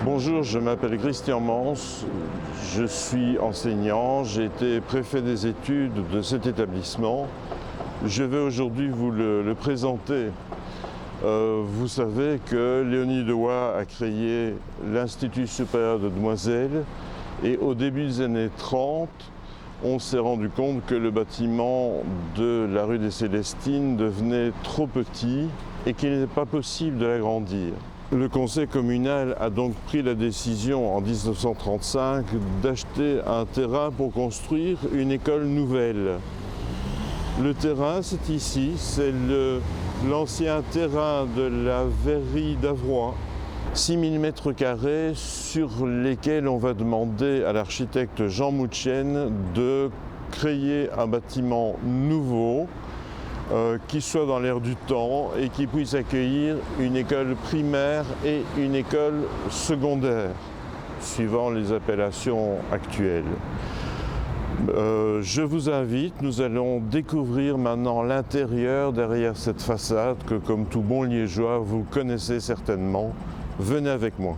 Bonjour, je m'appelle Christian Mans, je suis enseignant, j'ai été préfet des études de cet établissement. Je vais aujourd'hui vous le présenter. Vous savez que Léonie Dewa a créé l'Institut supérieur de Demoiselles et au début des années 30, on s'est rendu compte que le bâtiment de la rue des Célestines devenait trop petit et qu'il n'était pas possible de l'agrandir. Le conseil communal a donc pris la décision en 1935 d'acheter un terrain pour construire une école nouvelle. Le terrain, c'est ici, c'est l'ancien terrain de la verrerie d'Avroy. 6000 m² sur lesquels on va demander à l'architecte Jean Moutchen de créer un bâtiment nouveau qui soit dans l'air du temps et qui puisse accueillir une école primaire et une école secondaire, suivant les appellations actuelles. Je vous invite, nous allons découvrir maintenant l'intérieur derrière cette façade que, comme tout bon liégeois, vous connaissez certainement. Venez avec moi.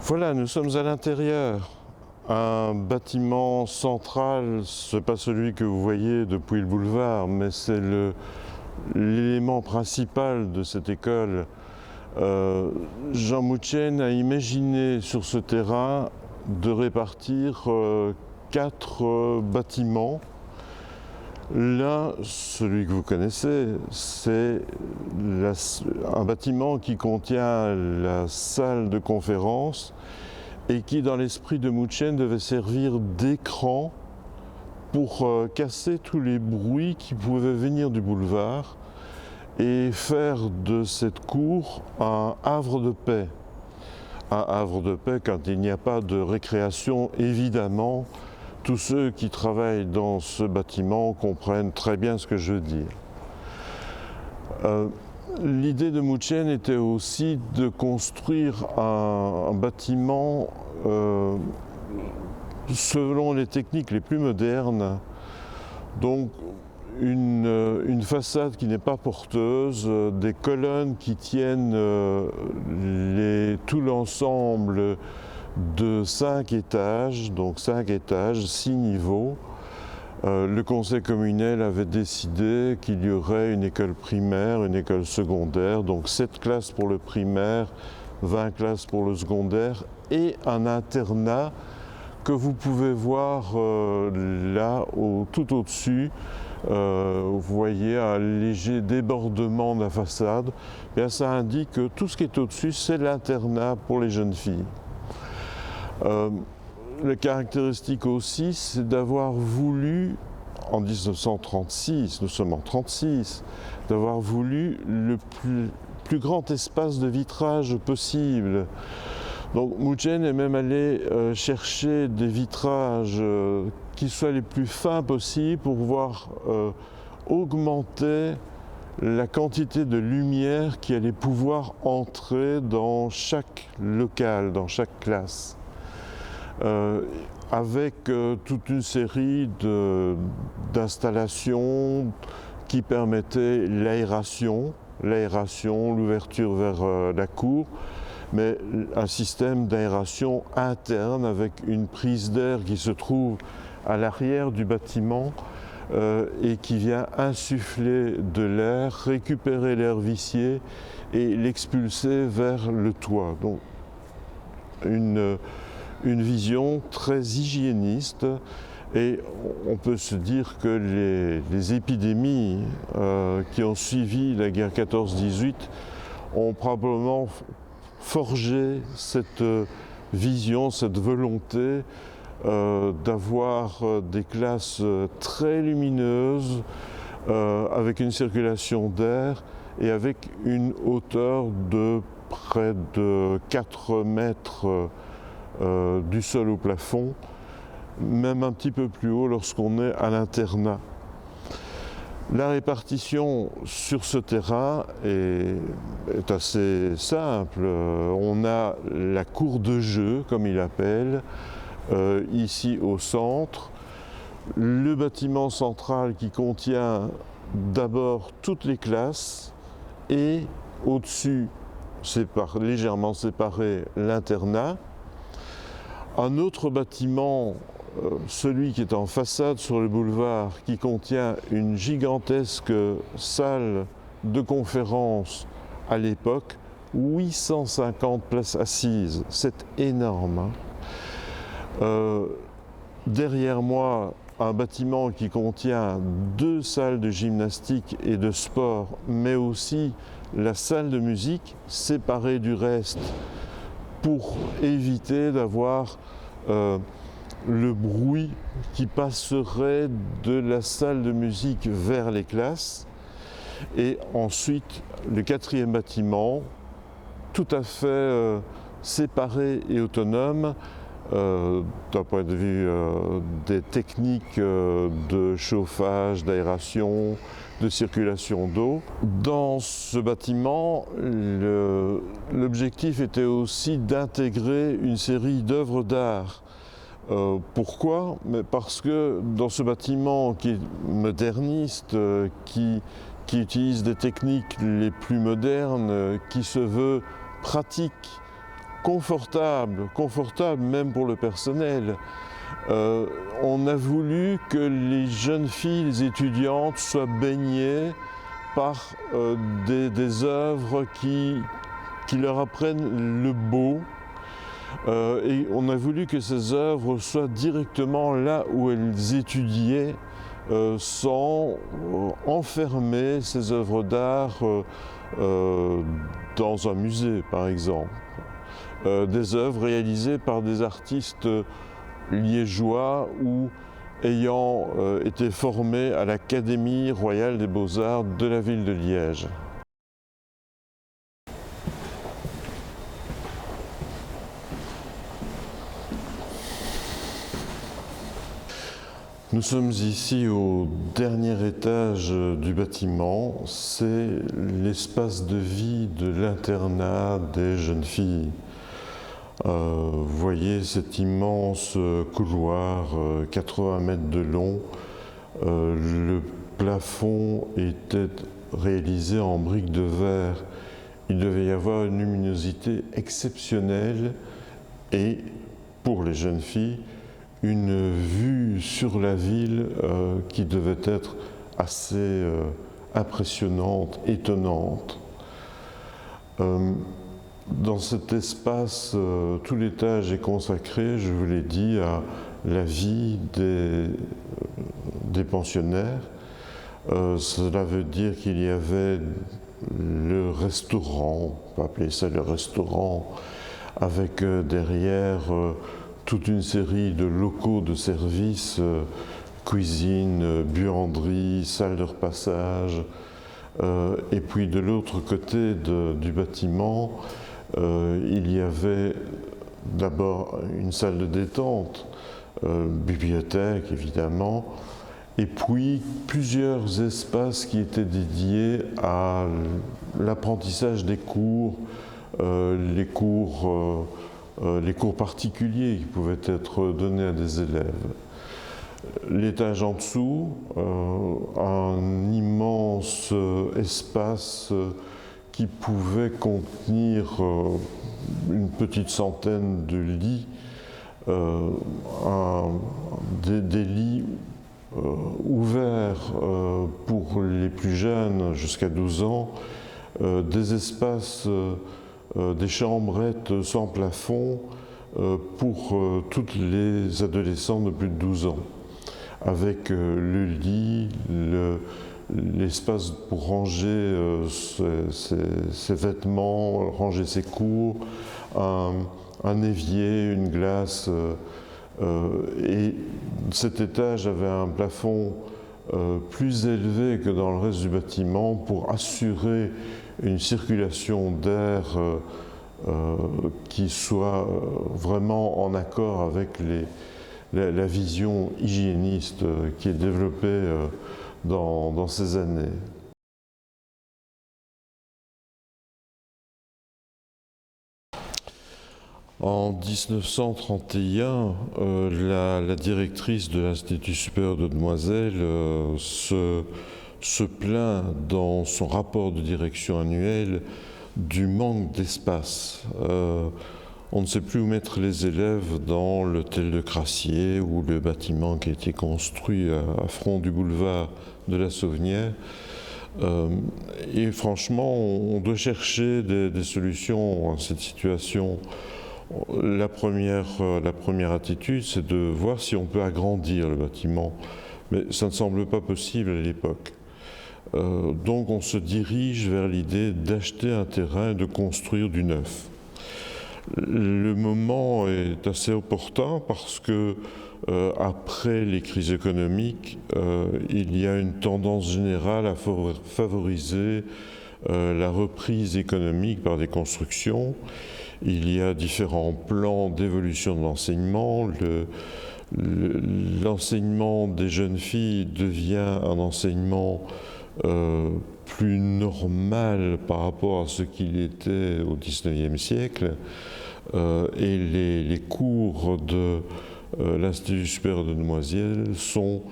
Voilà, nous sommes à l'intérieur. Un bâtiment central, ce n'est pas celui que vous voyez depuis le boulevard, mais c'est l'élément principal de cette école. Jean Moutchen a imaginé sur ce terrain de répartir 4 bâtiments. L'un, celui que vous connaissez, c'est un bâtiment qui contient la salle de conférence et qui, dans l'esprit de Moutchen, devait servir d'écran pour casser tous les bruits qui pouvaient venir du boulevard et faire de cette cour un havre de paix. Un havre de paix quand il n'y a pas de récréation, évidemment. Tous ceux qui travaillent dans ce bâtiment comprennent très bien ce que je veux dire. L'idée de Moutchen était aussi de construire un bâtiment selon les techniques les plus modernes. Donc une façade qui n'est pas porteuse, des colonnes qui tiennent tout l'ensemble de 5 étages, donc 5 étages, 6 niveaux. Le conseil communal avait décidé qu'il y aurait une école primaire, une école secondaire, donc 7 classes pour le primaire, 20 classes pour le secondaire et un internat que vous pouvez voir là, tout au-dessus. Vous voyez un léger débordement de la façade. Bien, ça indique que tout ce qui est au-dessus, c'est l'internat pour les jeunes filles. La caractéristique aussi, c'est d'avoir voulu, en 1936, nous sommes en 1936, d'avoir voulu le plus grand espace de vitrage possible. Donc Moutchen est même allé chercher des vitrages qui soient les plus fins possibles pour pouvoir augmenter la quantité de lumière qui allait pouvoir entrer dans chaque local, dans chaque classe. Avec toute une série d'installations qui permettaient l'aération, l'ouverture vers la cour, mais un système d'aération interne avec une prise d'air qui se trouve à l'arrière du bâtiment et qui vient insuffler de l'air, récupérer l'air vicié et l'expulser vers le toit. Donc une vision très hygiéniste et on peut se dire que les épidémies qui ont suivi la guerre 14-18 ont probablement forgé cette vision, cette volonté d'avoir des classes très lumineuses avec une circulation d'air et avec une hauteur de près de 4 mètres du sol au plafond, même un petit peu plus haut lorsqu'on est à l'internat. La répartition sur ce terrain est assez simple. On a la cour de jeu, comme il appelle, ici au centre. le bâtiment central qui contient d'abord toutes les classes et au-dessus, légèrement séparé, l'internat. Un autre bâtiment, celui qui est en façade sur le boulevard, qui contient une gigantesque salle de conférence à l'époque, 850 places assises, c'est énorme. Derrière moi, un bâtiment qui contient 2 salles de gymnastique et de sport, mais aussi la salle de musique séparée du reste pour éviter d'avoir le bruit qui passerait de la salle de musique vers les classes. Et ensuite, le 4e bâtiment, tout à fait séparé et autonome, d'un point de vue des techniques de chauffage, d'aération, de circulation d'eau. Dans ce bâtiment, l'objectif était aussi d'intégrer une série d'œuvres d'art. Pourquoi? Parce que dans ce bâtiment qui est moderniste, qui utilise des techniques les plus modernes, qui se veut pratique, confortable même pour le personnel. On a voulu que les jeunes filles, les étudiantes soient baignées par des œuvres qui leur apprennent le beau. Et on a voulu que ces œuvres soient directement là où elles étudiaient, sans enfermer ces œuvres d'art dans un musée, par exemple. Des œuvres réalisées par des artistes liégeois ou ayant été formés à l'Académie royale des beaux-arts de la ville de Liège. Nous sommes ici au dernier étage du bâtiment, c'est l'espace de vie de l'internat des jeunes filles. Vous voyez cet immense couloir, 80 mètres de long. Le plafond était réalisé en briques de verre. Il devait y avoir une luminosité exceptionnelle et, pour les jeunes filles, une vue sur la ville qui devait être assez impressionnante, étonnante. Dans cet espace, tout l'étage est consacré, je vous l'ai dit, à la vie des pensionnaires. Cela veut dire qu'il y avait le restaurant, on peut appeler ça le restaurant, avec derrière toute une série de locaux de service, cuisine, buanderie, salle de repassage. Et puis de l'autre côté du bâtiment, il y avait d'abord une salle de détente, bibliothèque évidemment, et puis plusieurs espaces qui étaient dédiés à l'apprentissage des cours, les cours particuliers qui pouvaient être donnés à des élèves. L'étage en dessous, un immense espace qui pouvait contenir une petite centaine de lits, des lits ouverts pour les plus jeunes jusqu'à 12 ans, des espaces, des chambrettes sans plafond pour toutes les adolescents de plus de 12 ans, avec le lit, l'espace pour ranger ses vêtements, ranger ses cours, un évier, une glace. Et cet étage avait un plafond plus élevé que dans le reste du bâtiment pour assurer une circulation d'air qui soit vraiment en accord avec la vision hygiéniste qui est développée dans ces années. En 1931, la directrice de l'Institut supérieur de Demoiselles se plaint dans son rapport de direction annuel du manque d'espace. On ne sait plus où mettre les élèves dans l'hôtel de Crassier ou le bâtiment qui a été construit à front du boulevard de la Sauvenière. Et franchement, on doit chercher des solutions à cette situation. La première attitude, c'est de voir si on peut agrandir le bâtiment, mais ça ne semble pas possible à l'époque. Donc on se dirige vers l'idée d'acheter un terrain et de construire du neuf. Le moment est assez opportun parce que après les crises économiques, il y a une tendance générale à favoriser la reprise économique par des constructions. Il y a différents plans d'évolution de l'enseignement. L'enseignement des jeunes filles devient un enseignement plus normal par rapport à ce qu'il était au XIXe siècle. Et les cours de l'Institut supérieur de Demoiselles sont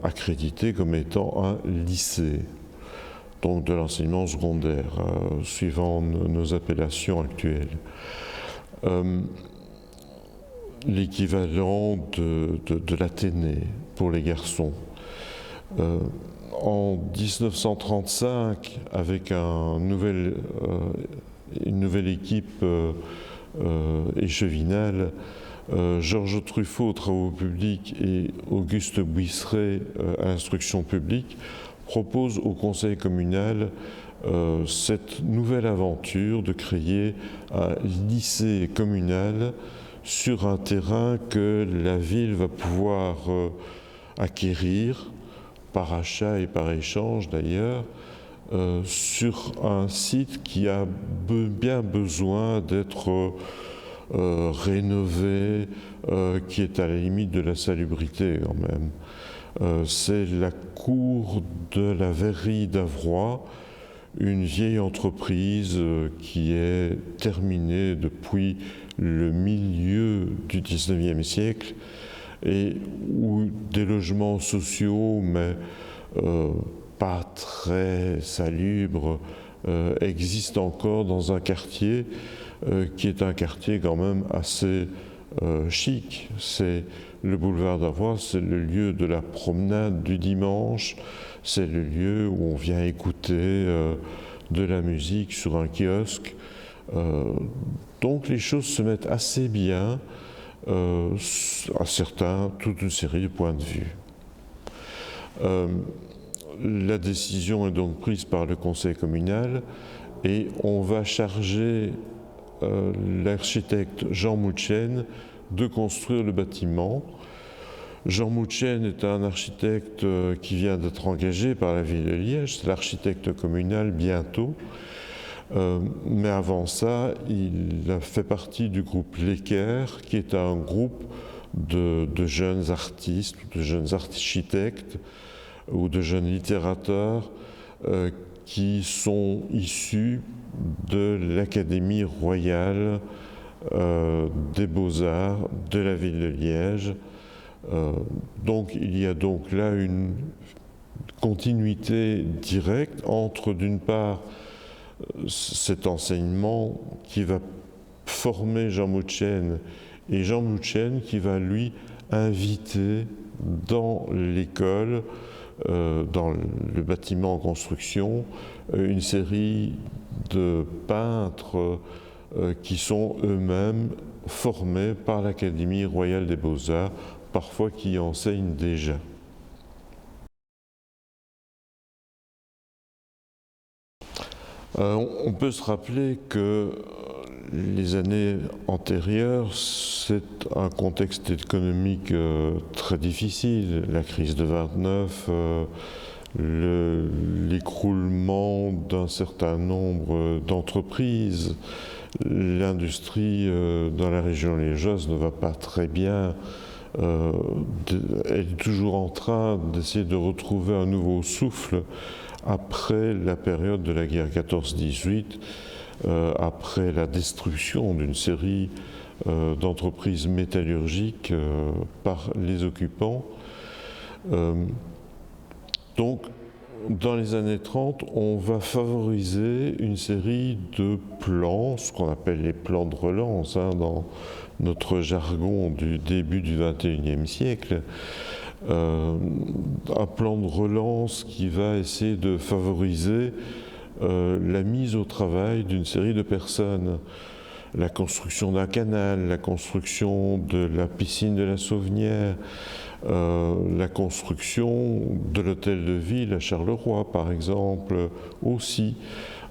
accrédités comme étant un lycée, donc de l'enseignement secondaire, suivant nos appellations actuelles. L'équivalent de l'Athénée pour les garçons. En 1935, avec une nouvelle équipe échevinale, Georges Truffaut aux travaux publics et Auguste Buisseret à l'instruction publique proposent au conseil communal cette nouvelle aventure de créer un lycée communal sur un terrain que la ville va pouvoir acquérir par achat et par échange d'ailleurs, sur un site qui a bien besoin d'être rénové, qui est à la limite de la salubrité quand même. C'est la cour de la verrerie d'Avroy, une vieille entreprise qui est terminée depuis le milieu du XIXe siècle et où des logements sociaux, mais pas très salubres, existent encore dans un quartier qui est un quartier quand même assez chic. C'est le boulevard d'Avroy, c'est le lieu de la promenade du dimanche, c'est le lieu où on vient écouter de la musique sur un kiosque. Donc les choses se mettent assez bien à toute une série de points de vue. La décision est donc prise par le conseil communal et on va charger l'architecte Jean Moutchen de construire le bâtiment. Jean Moutchen est un architecte qui vient d'être engagé par la ville de Liège, c'est l'architecte communal bientôt. Mais avant ça, il a fait partie du groupe L'Équerre, qui est un groupe de jeunes artistes, de jeunes architectes ou de jeunes littérateurs qui sont issus de l'Académie royale des beaux-arts de la ville de Liège. Donc il y a donc là une continuité directe entre, d'une part, cet enseignement qui va former Jean Moutchen et Jean Moutchen qui va lui inviter dans l'école, dans le bâtiment en construction, une série de peintres qui sont eux-mêmes formés par l'Académie royale des beaux-arts, parfois qui enseignent déjà. On peut se rappeler que les années antérieures, c'est un contexte économique très difficile. La crise de 29, l'écroulement d'un certain nombre d'entreprises. L'industrie dans la région liégeoise ne va pas très bien. Elle est toujours en train d'essayer de retrouver un nouveau souffle après la période de la guerre 14-18. après la destruction d'une série d'entreprises métallurgiques par les occupants. Donc, dans les années 30, on va favoriser une série de plans, ce qu'on appelle les plans de relance, dans notre jargon du début du XXIe siècle. Un plan de relance qui va essayer de favoriser la mise au travail d'une série de personnes. La construction d'un canal, la construction de la piscine de la Sauvenière, la construction de l'hôtel de ville à Charleroi, par exemple, aussi,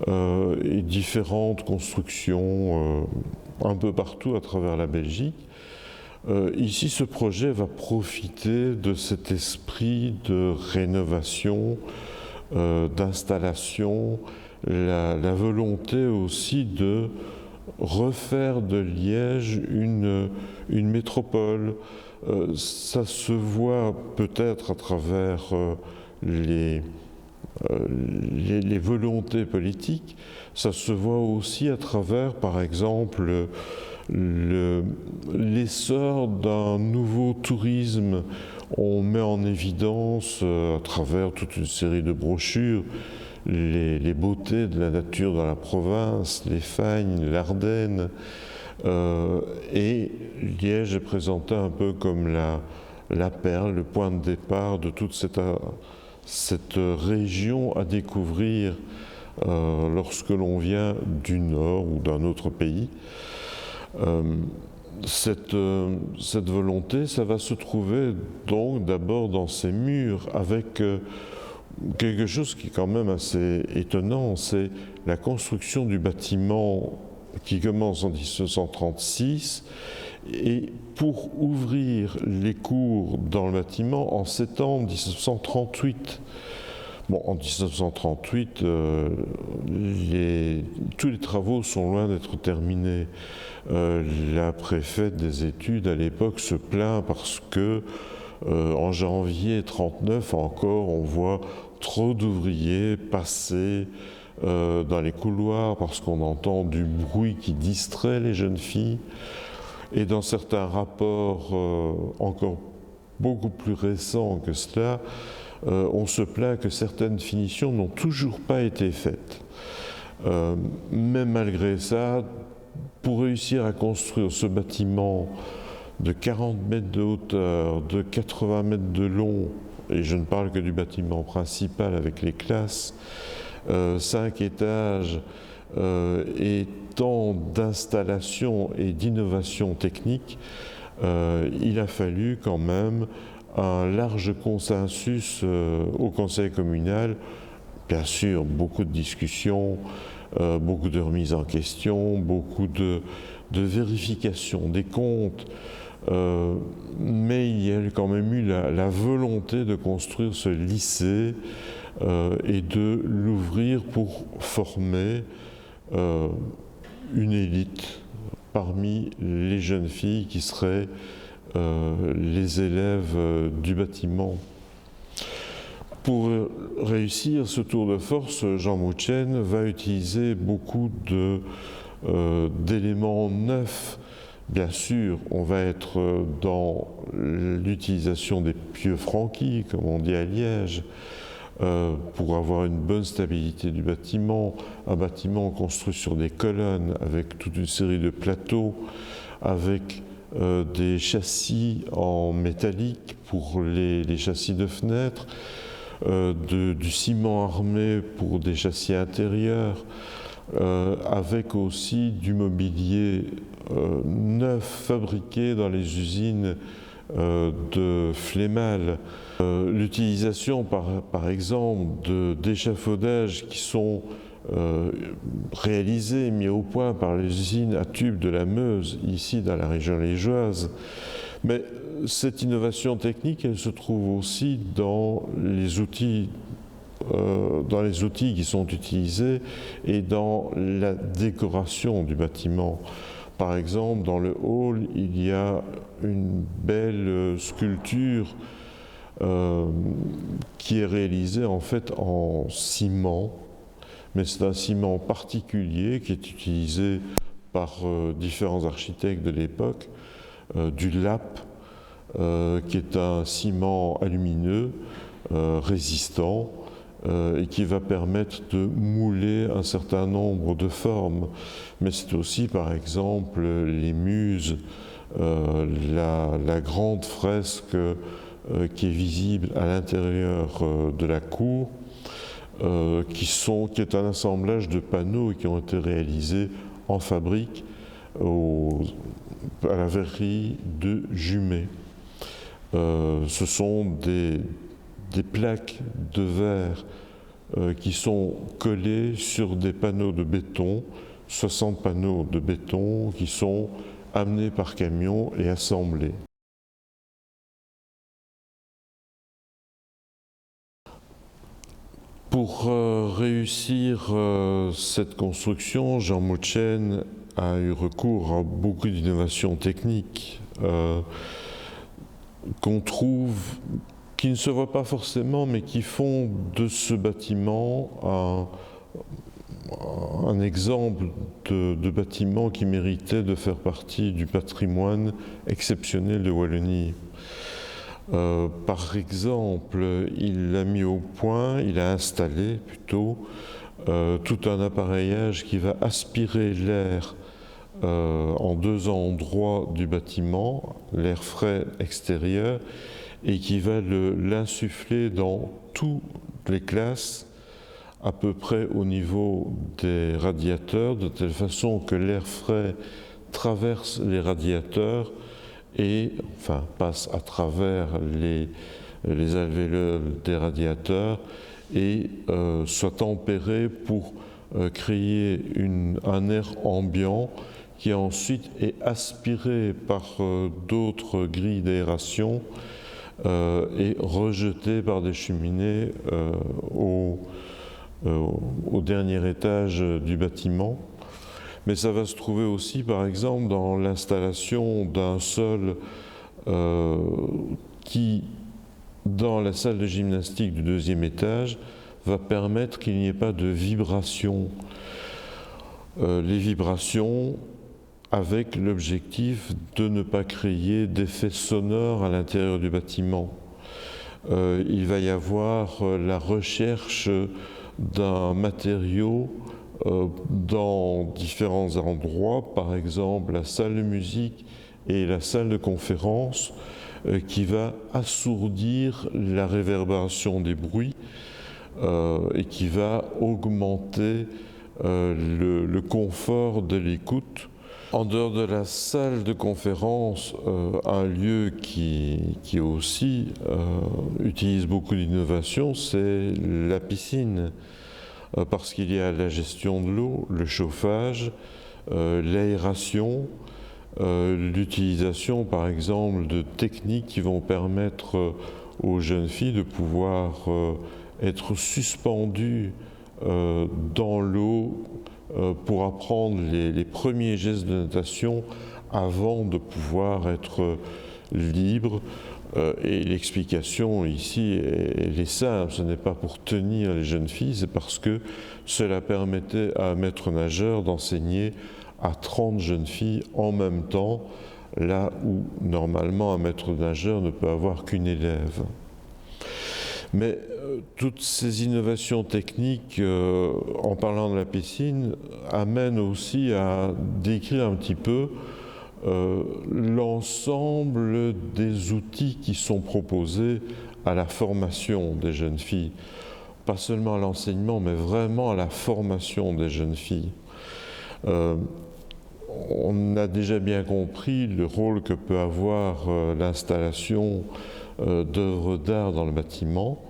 et différentes constructions un peu partout à travers la Belgique. Ici, ce projet va profiter de cet esprit de rénovation, d'installation, la volonté aussi de refaire de Liège une métropole. Ça se voit peut-être à travers les volontés politiques, ça se voit aussi à travers, par exemple, l'essor d'un nouveau tourisme. On met en évidence, à travers toute une série de brochures, les beautés de la nature dans la province, les Fagnes, l'Ardenne, et Liège est présenté un peu comme la perle, le point de départ de toute cette région à découvrir lorsque l'on vient du nord ou d'un autre pays. Cette volonté, ça va se trouver donc d'abord dans ces murs avec quelque chose qui est quand même assez étonnant, c'est la construction du bâtiment qui commence en 1936 et pour ouvrir les cours dans le bâtiment en septembre 1938. Bon, en 1938, tous les travaux sont loin d'être terminés. La préfète des études à l'époque se plaint parce que en janvier 1939 encore, on voit trop d'ouvriers passer dans les couloirs parce qu'on entend du bruit qui distrait les jeunes filles. Et dans certains rapports encore beaucoup plus récents que cela, on se plaint que certaines finitions n'ont toujours pas été faites. Mais malgré ça, pour réussir à construire ce bâtiment de 40 mètres de hauteur, de 80 mètres de long, et je ne parle que du bâtiment principal avec les classes, 5 étages, et tant d'installations et d'innovations techniques, il a fallu quand même un large consensus au conseil communal, bien sûr beaucoup de discussions, beaucoup de remises en question, beaucoup de vérification des comptes, mais il y a quand même eu la volonté de construire ce lycée et de l'ouvrir pour former une élite parmi les jeunes filles qui seraient les élèves du bâtiment. Pour réussir ce tour de force, Jean Mouchen va utiliser beaucoup d'éléments neufs. Bien sûr, on va être dans l'utilisation des pieux franquis, comme on dit à Liège, pour avoir une bonne stabilité du bâtiment, un bâtiment construit sur des colonnes avec toute une série de plateaux, avec des châssis en métallique pour les châssis de fenêtres, du ciment armé pour des châssis intérieurs, avec aussi du mobilier neuf fabriqué dans les usines de Flémal. L'utilisation par exemple d'échafaudages qui sont réalisés, mis au point par les usines à tubes de la Meuse, ici dans la région liégeoise. Mais cette innovation technique, elle se trouve aussi dans les outils qui sont utilisés et dans la décoration du bâtiment. Par exemple, dans le hall, il y a une belle sculpture qui est réalisée en fait en ciment, mais c'est un ciment particulier qui est utilisé par différents architectes de l'époque, du lappe, qui est un ciment alumineux résistant et qui va permettre de mouler un certain nombre de formes. Mais c'est aussi, par exemple, les muses, la grande fresque qui est visible à l'intérieur de la cour, qui est un assemblage de panneaux qui ont été réalisés en fabrique à la verrerie de Jumet. Ce sont des plaques de verre qui sont collées sur des panneaux de béton, 60 panneaux de béton qui sont amenés par camion et assemblés. Pour réussir cette construction, Jean Mouchen a eu recours à beaucoup d'innovations techniques qu'on trouve, qui ne se voient pas forcément, mais qui font de ce bâtiment un exemple de bâtiment qui méritait de faire partie du patrimoine exceptionnel de Wallonie. Par exemple, il a mis au point, il a installé plutôt tout un appareillage qui va aspirer l'air en deux endroits du bâtiment, l'air frais extérieur, et qui va l'insuffler dans toutes les classes, à peu près au niveau des radiateurs, de telle façon que l'air frais traverse les radiateurs et passe à travers les alvéoles des radiateurs et soit tempéré pour créer un air ambiant qui ensuite est aspiré par d'autres grilles d'aération et rejeté par des cheminées au dernier étage du bâtiment. Mais ça va se trouver aussi, par exemple, dans l'installation d'un sol qui, dans la salle de gymnastique du deuxième étage, va permettre qu'il n'y ait pas de vibrations. Les vibrations avec l'objectif de ne pas créer d'effets sonores à l'intérieur du bâtiment. Il va y avoir la recherche d'un matériau dans différents endroits, par exemple la salle de musique et la salle de conférence, qui va assourdir la réverbération des bruits et qui va augmenter le confort de l'écoute. En dehors de la salle de conférence, un lieu qui aussi utilise beaucoup d'innovation, c'est la piscine. Parce qu'il y a la gestion de l'eau, le chauffage, l'aération, l'utilisation par exemple de techniques qui vont permettre aux jeunes filles de pouvoir être suspendues dans l'eau pour apprendre les premiers gestes de natation avant de pouvoir être libres. Et l'explication ici, elle est simple, ce n'est pas pour tenir les jeunes filles, c'est parce que cela permettait à un maître nageur d'enseigner à 30 jeunes filles en même temps, là où normalement un maître nageur ne peut avoir qu'une élève. Mais toutes ces innovations techniques, en parlant de la piscine, amènent aussi à décrire un petit peu l'ensemble des outils qui sont proposés à la formation des jeunes filles. Pas seulement à l'enseignement, mais vraiment à la formation des jeunes filles. On a déjà bien compris le rôle que peut avoir l'installation d'œuvres d'art dans le bâtiment,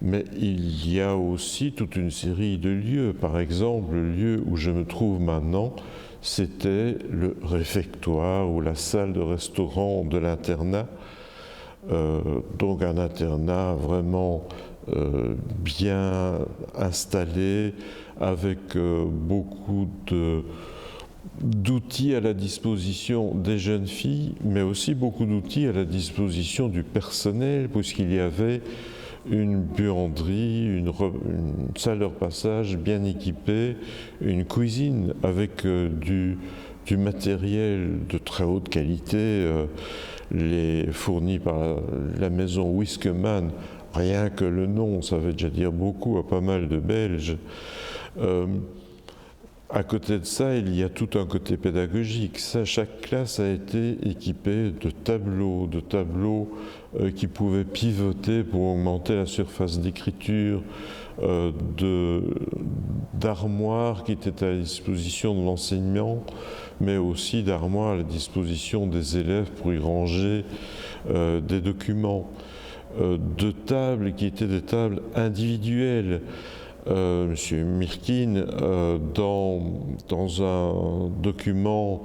mais il y a aussi toute une série de lieux. Par exemple, le lieu où je me trouve maintenant, c'était le réfectoire ou la salle de restaurant de l'internat. Donc un internat vraiment bien installé, avec beaucoup d'outils à la disposition des jeunes filles, mais aussi beaucoup d'outils à la disposition du personnel, puisqu'il y avait une buanderie, une salle de repassage bien équipée, une cuisine avec du matériel de très haute qualité, fourni par la maison Wiskeman. Rien que le nom, ça veut déjà dire beaucoup à pas mal de Belges. À côté de ça, il y a tout un côté pédagogique. Chaque classe a été équipée de tableaux qui pouvaient pivoter pour augmenter la surface d'écriture, d'armoires qui étaient à la disposition de l'enseignant, mais aussi d'armoires à la disposition des élèves pour y ranger des documents, de tables qui étaient des tables individuelles. Monsieur Mirkin, dans un document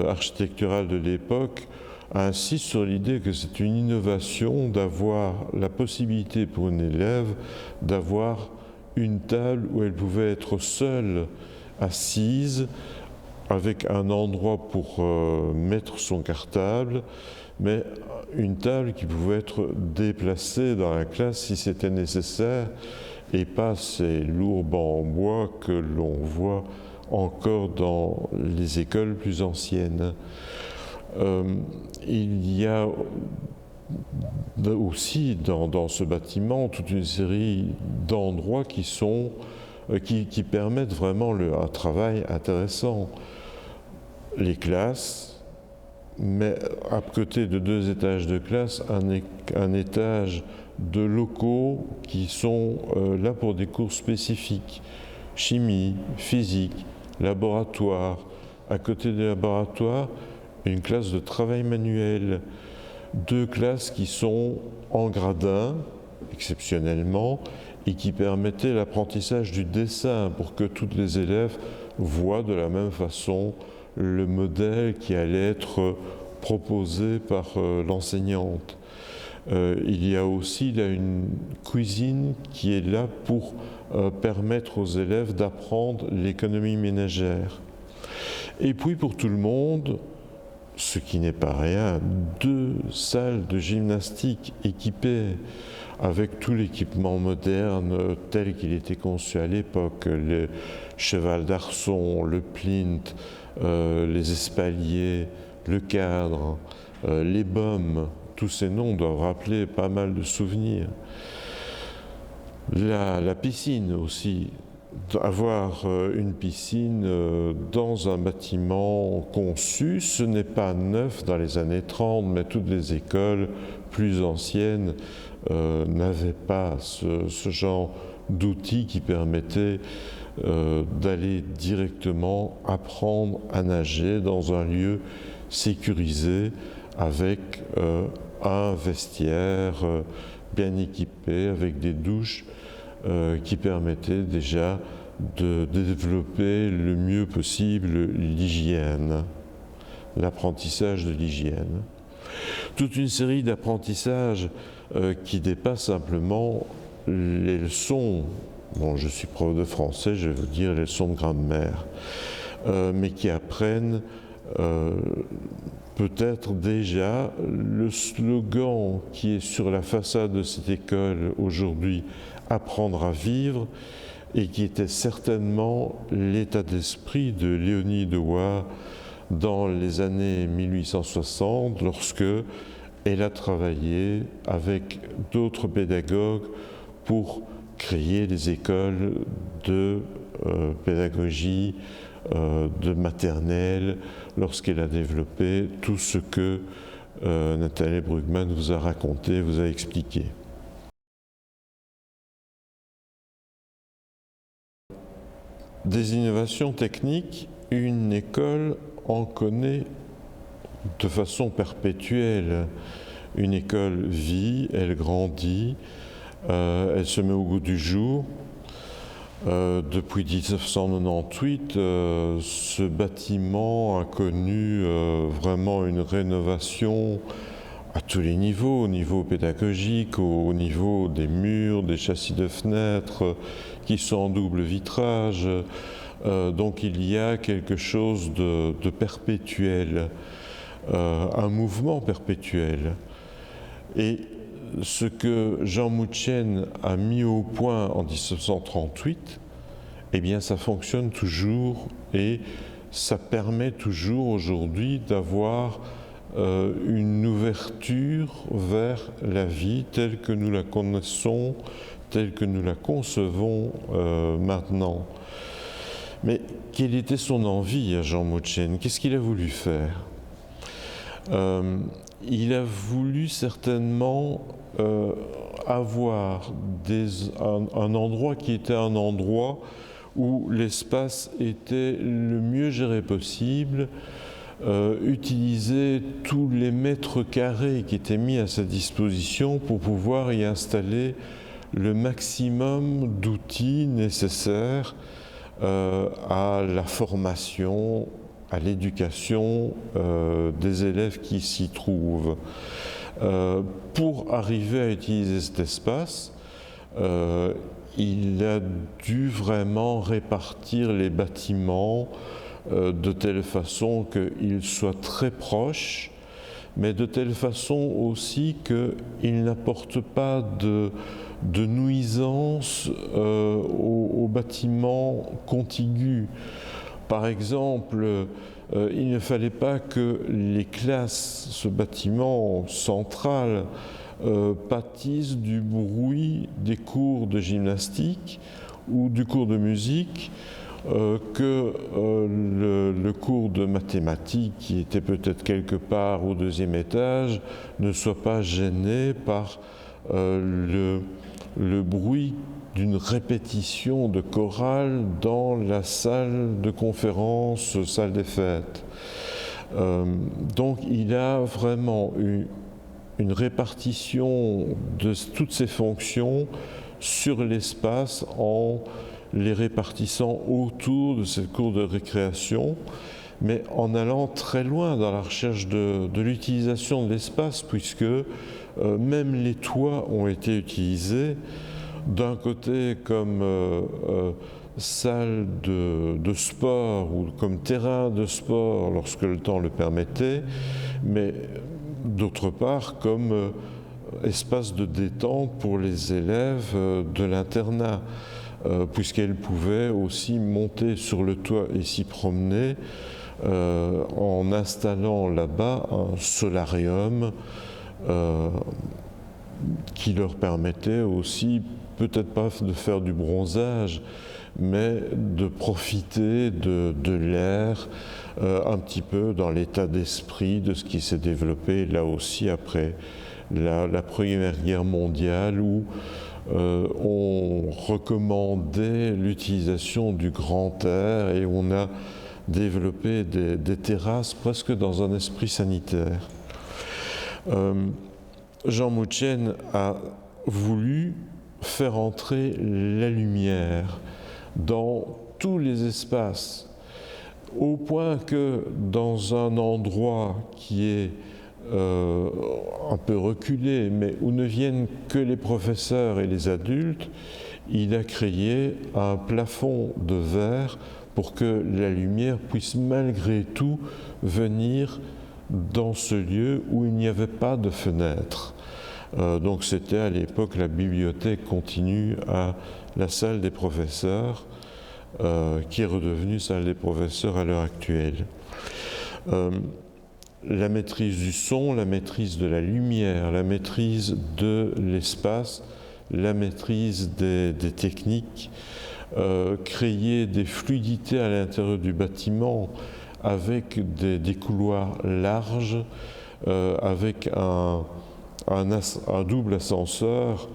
architectural de l'époque, insiste sur l'idée que c'est une innovation d'avoir la possibilité pour une élève d'avoir une table où elle pouvait être seule, assise, avec un endroit pour mettre son cartable, mais une table qui pouvait être déplacée dans la classe si c'était nécessaire, et pas ces lourds bancs en bois que l'on voit encore dans les écoles plus anciennes. Il y a aussi dans ce bâtiment toute une série d'endroits qui permettent vraiment un travail intéressant. Les classes, mais à côté de 2 étages de classe, un étage de locaux qui sont là pour des cours spécifiques, chimie, physique, laboratoire. À côté des laboratoires, une classe de travail manuel, 2 classes qui sont en gradin, exceptionnellement, et qui permettaient l'apprentissage du dessin pour que tous les élèves voient de la même façon le modèle qui allait être proposé par l'enseignante. Il y a aussi là une cuisine qui est là pour permettre aux élèves d'apprendre l'économie ménagère. Et puis pour tout le monde, ce qui n'est pas rien, 2 salles de gymnastique équipées avec tout l'équipement moderne tel qu'il était conçu à l'époque, le cheval d'arçon, le plinthe, les espaliers, le cadre, les baumes. Tous ces noms doivent rappeler pas mal de souvenirs. La piscine aussi. Avoir une piscine dans un bâtiment conçu, ce n'est pas neuf dans les années 30, mais toutes les écoles plus anciennes n'avaient pas ce genre d'outils qui permettaient d'aller directement apprendre à nager dans un lieu sécurisé avec un vestiaire bien équipé, avec des douches qui permettaient déjà de développer le mieux possible l'hygiène, l'apprentissage de l'hygiène. Toute une série d'apprentissages qui dépassent simplement les leçons. Bon, je suis prof de français, je vais vous dire les leçons de grammaire, mais qui apprennent peut-être déjà le slogan qui est sur la façade de cette école aujourd'hui, apprendre à vivre, et qui était certainement l'état d'esprit de Léonie Dewar dans les années 1860, lorsque elle a travaillé avec d'autres pédagogues pour créer des écoles de pédagogie, de maternelle, lorsqu'elle a développé tout ce que Nathalie Brugman vous a raconté, vous a expliqué. Des innovations techniques, une école en connaît de façon perpétuelle. Une école vit, elle grandit, elle se met au goût du jour. Depuis 1998, ce bâtiment a connu vraiment une rénovation à tous les niveaux, au niveau pédagogique, au niveau des murs, des châssis de fenêtres qui sont en double vitrage. Donc il y a quelque chose de perpétuel, un mouvement perpétuel. Et ce que Jean Moutchen a mis au point en 1938, eh bien ça fonctionne toujours et ça permet toujours aujourd'hui d'avoir une ouverture vers la vie telle que nous la connaissons, telle que nous la concevons maintenant. Mais quelle était son envie à Jean Moutchen? Qu'est-ce qu'il a voulu faire? Il a voulu certainement avoir un endroit qui était un endroit où l'espace était le mieux géré possible, utiliser tous les mètres carrés qui étaient mis à sa disposition pour pouvoir y installer le maximum d'outils nécessaires à la formation, à l'éducation des élèves qui s'y trouvent. Pour arriver à utiliser cet espace, il a dû vraiment répartir les bâtiments de telle façon qu'ils soient très proches, mais de telle façon aussi qu'ils n'apportent pas de nuisance aux bâtiments contigus. Par exemple, il ne fallait pas que les classes, ce bâtiment central, pâtissent du bruit des cours de gymnastique ou du cours de musique, que le cours de mathématiques, qui était peut-être quelque part au deuxième étage, ne soit pas gêné par le bruit d'une répétition de chorale dans la salle de conférence, salle des fêtes. Donc il a vraiment eu une répartition de toutes ces fonctions sur l'espace en les répartissant autour de cette cour de récréation, mais en allant très loin dans la recherche de l'utilisation de l'espace, puisque même les toits ont été utilisés, d'un côté comme salle de sport ou comme terrain de sport lorsque le temps le permettait, mais d'autre part comme espace de détente pour les élèves de l'internat, puisqu'elles pouvaient aussi monter sur le toit et s'y promener en installant là-bas un solarium qui leur permettait aussi, peut-être pas de faire du bronzage, mais de profiter de l'air, un petit peu dans l'état d'esprit de ce qui s'est développé là aussi après la Première Guerre mondiale, où on recommandait l'utilisation du grand air et on a développé des terrasses presque dans un esprit sanitaire. Jean Moutchen a voulu faire entrer la lumière dans tous les espaces, au point que dans un endroit qui est un peu reculé, mais où ne viennent que les professeurs et les adultes, il a créé un plafond de verre pour que la lumière puisse malgré tout venir dans ce lieu où il n'y avait pas de fenêtre. Donc c'était à l'époque la bibliothèque continue à la salle des professeurs, qui est redevenue salle des professeurs à l'heure actuelle. La maîtrise du son, la maîtrise de la lumière, la maîtrise de l'espace, la maîtrise des techniques, créer des fluidités à l'intérieur du bâtiment avec des couloirs larges, avec un double ascenseur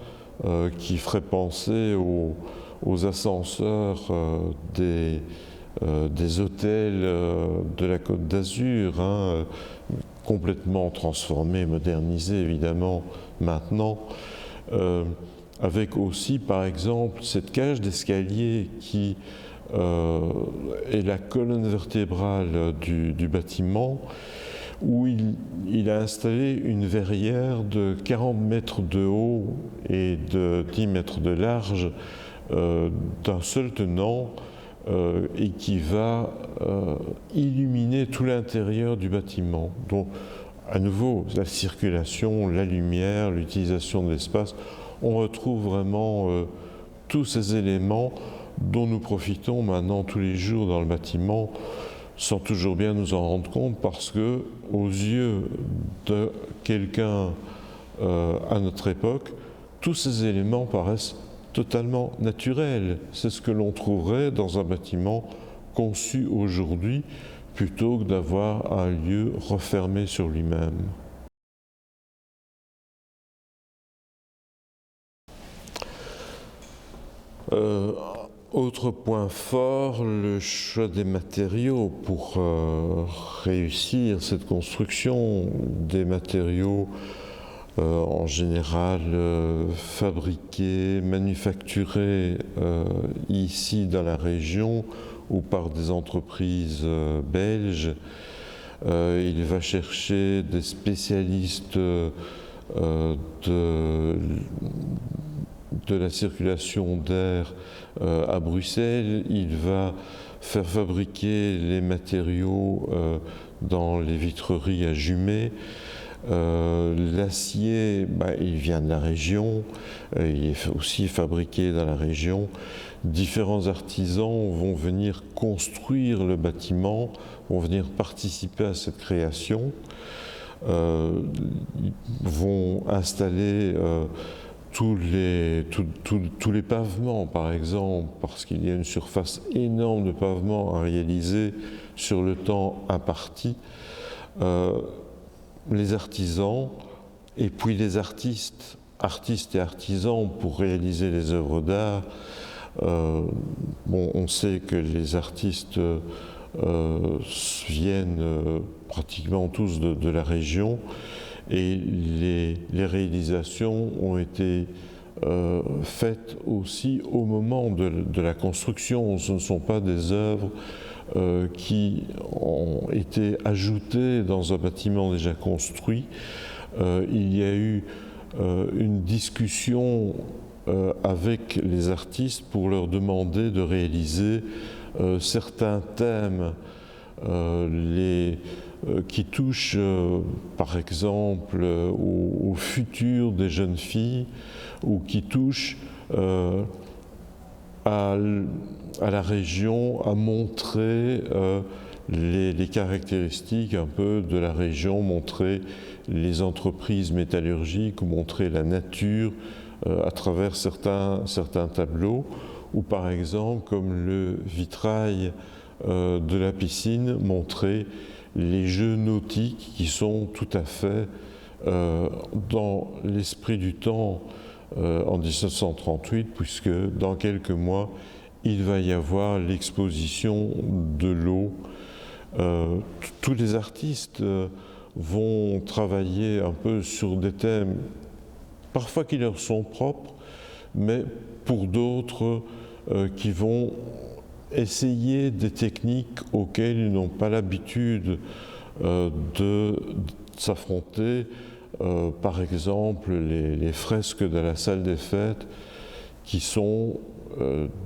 qui ferait penser aux ascenseurs des hôtels de la Côte d'Azur, complètement transformés, modernisés évidemment maintenant, avec aussi par exemple cette cage d'escalier qui est la colonne vertébrale du bâtiment, où il a installé une verrière de 40 mètres de haut et de 10 mètres de large d'un seul tenant, et qui va illuminer tout l'intérieur du bâtiment. Donc à nouveau, la circulation, la lumière, l'utilisation de l'espace, on retrouve vraiment tous ces éléments dont nous profitons maintenant tous les jours dans le bâtiment sans toujours bien nous en rendre compte, parce que aux yeux de quelqu'un à notre époque, tous ces éléments paraissent totalement naturels. C'est ce que l'on trouverait dans un bâtiment conçu aujourd'hui, plutôt que d'avoir un lieu refermé sur lui-même. Autre point fort, le choix des matériaux pour réussir cette construction, des matériaux en général fabriqués, manufacturés ici dans la région ou par des entreprises belges. Il va chercher des spécialistes de la circulation d'air à Bruxelles. Il va faire fabriquer les matériaux dans les vitreries à Jumet. L'acier, il vient de la région, il est aussi fabriqué dans la région. Différents artisans vont venir construire le bâtiment, vont venir participer à cette création, vont installer tous les pavements, par exemple, parce qu'il y a une surface énorme de pavements à réaliser sur le temps imparti. Les artisans et puis les artistes et artisans pour réaliser les œuvres d'art. On sait que les artistes viennent pratiquement tous de la région, et les réalisations ont été faites aussi au moment de la construction. Ce ne sont pas des œuvres qui ont été ajoutées dans un bâtiment déjà construit. Il y a eu une discussion avec les artistes pour leur demander de réaliser certains thèmes qui touchent par exemple au futur des jeunes filles, ou qui touchent à la région, à montrer les caractéristiques un peu de la région, montrer les entreprises métallurgiques, ou montrer la nature à travers certains tableaux, ou par exemple, comme le vitrail de la piscine, montrer les jeux nautiques qui sont tout à fait dans l'esprit du temps en 1938, puisque dans quelques mois, il va y avoir l'exposition de l'eau. Tous les artistes vont travailler un peu sur des thèmes parfois qui leur sont propres, mais pour d'autres qui vont essayer des techniques auxquelles ils n'ont pas l'habitude de s'affronter. Par exemple, les fresques de la salle des fêtes, qui sont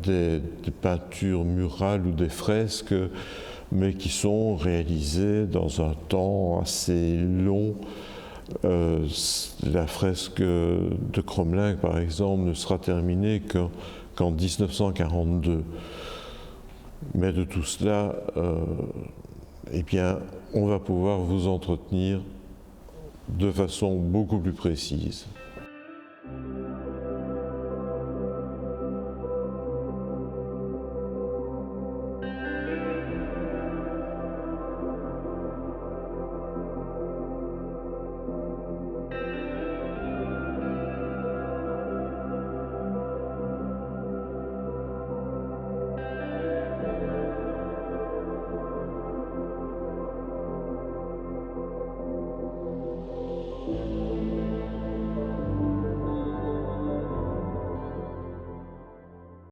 des peintures murales ou des fresques, mais qui sont réalisées dans un temps assez long. La fresque de Cromlinck, par exemple, ne sera terminée qu'en 1942. Mais de tout cela, eh bien, on va pouvoir vous entretenir de façon beaucoup plus précise.